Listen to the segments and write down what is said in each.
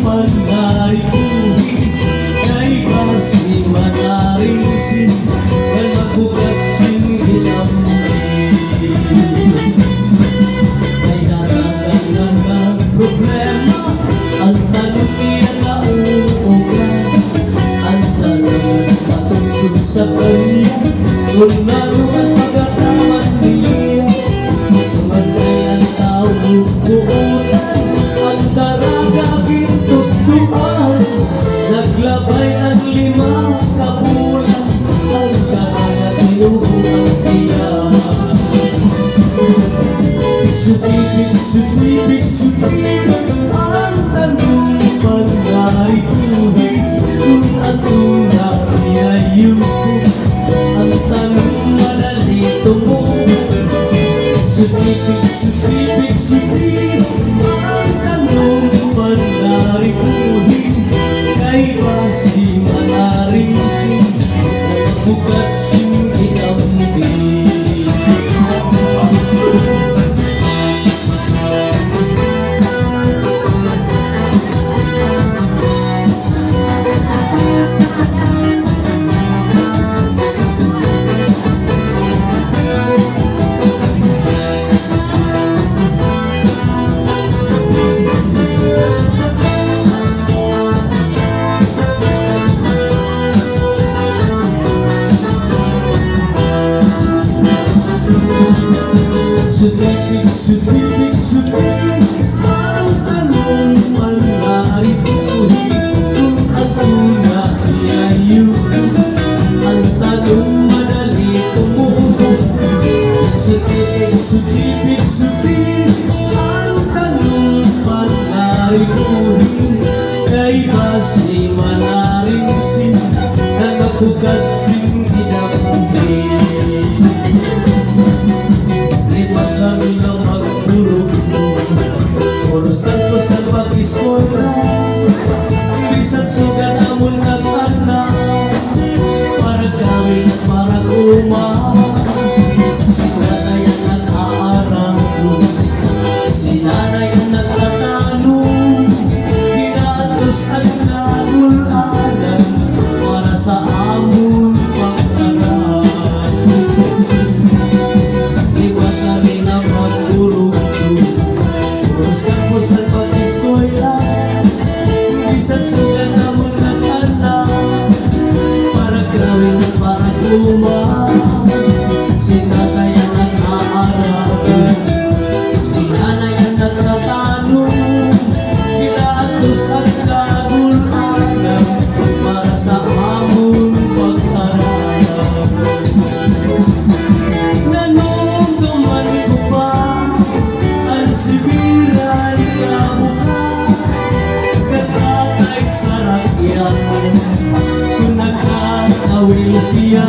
man narikuhin, kay basi manaring sin, kay mabukat sin ginamit. Kay daragan na ng problema, ang tanong niya na uuugan, ang tanong matungkol sa kanya, kung naroon magkataman niya. Tumatay ang tao buutan, ang daraga gintugduan, naglabay ang 5 kabulan, ang daraga tinubuan tiyan. Sumibig, ang tanong man narikuhin, kung ang tunang pinayuko, ang tanong manalito mo. Sumibig, ang tanong man narikuhin, kay basi manaring sin, nagbukat sin ginamit. Sumibig, ang tanong man narikuhin, kung ang tunang pinayuko, ang tanong madali tumubo. Sumibig, ang tanong man narikuhin, kay basi manaring sin, nagabukat sin ginamit. Lipat kami ng magpurog, orustan ko sa pag-iskola, bisag sugan amon nag-anak, para kami at para kumah. Si nanay ang nag-aaral, si nanay ang nagtatanong, ginaatos ang nagulanan, para sa amon pag-aral. Liwat kami na magpurugtog, orustan ko sa pag-iskola, bisag sugan amon nag-anak, para gawin at para kumah. Si nanay ang nag-aaral, si nanay ang nagtatanong, ginaatos ang nagulanan, para sa amon pag-aral. Nanungduman ko pa ang sibiran ka mukha, katatay sa rakyan, kung nagkakawil siya.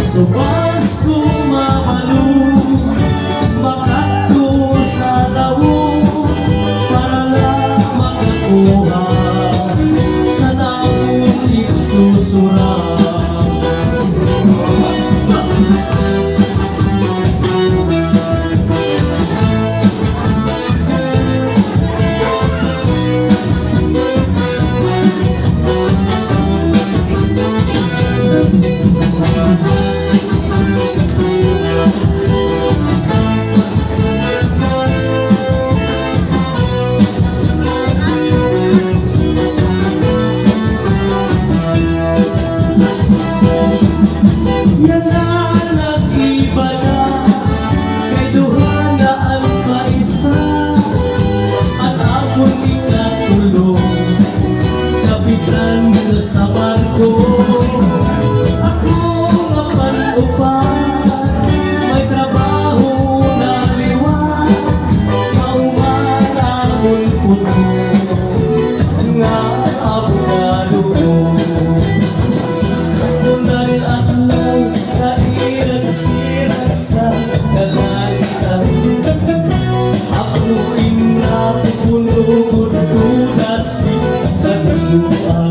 Subas ko mamalo, makadto sa dawo, para lang makakuha sa namon isusurat. Sa barko, ako kapan upan, may trabaho na liwan, maumanahon puno, nga abogado. Unan at lang, kairan-siran sa kalangitan, ako inapupunugod ko na si Tanuan.